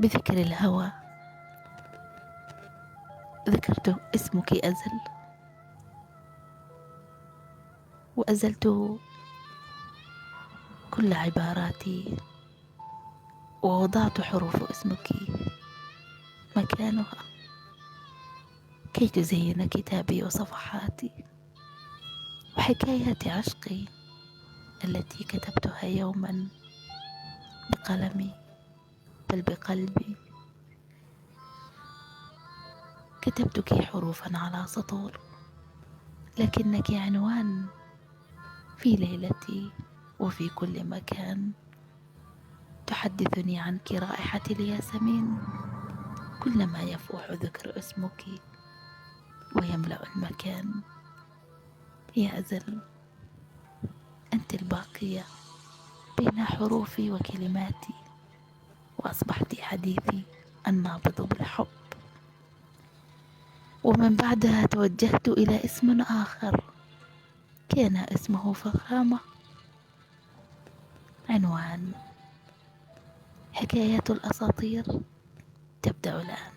بذكر الهوى ذكرت اسمك أزل، وأزلت كل عباراتي، ووضعت حروف اسمك مكانها كي تزين كتابي وصفحاتي، وحكايات عشقي التي كتبتها يوما بقلمي بل بقلبي. كتبتك حروفا على سطور، لكنك عنوان في ليلتي وفي كل مكان. تحدثني عنك رائحة الياسمين كلما يفوح ذكر اسمك ويملأ المكان. يا أزل، أنت الباقية بين حروفي وكلماتي، وأصبحت حديثي النابض بالحب. ومن بعدها توجهت إلى اسم آخر كان اسمه فخامة، عنوان حكايات الأساطير تبدأ الآن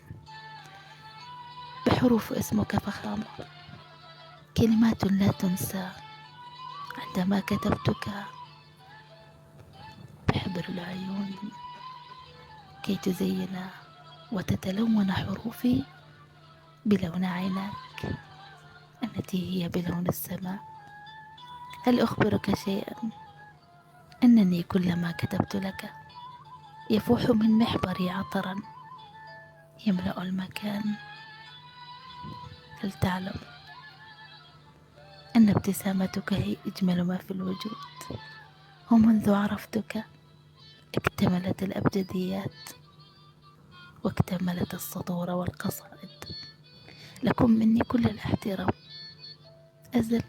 بحروف اسمك فخامة، كلمات لا تنسى عندما كتبتك بحبر العيون كي تزين وتتلون حروفي بلون عيناك التي هي بلون السماء. هل أخبرك شيئا؟ أنني كلما كتبت لك يفوح من محبري عطرا يملأ المكان. هل تعلم أن ابتسامتك هي أجمل ما في الوجود؟ ومنذ عرفتك اكتملت الأبجديات واكتملت السطور والقصائد. لكم مني كل الاحترام. أزل.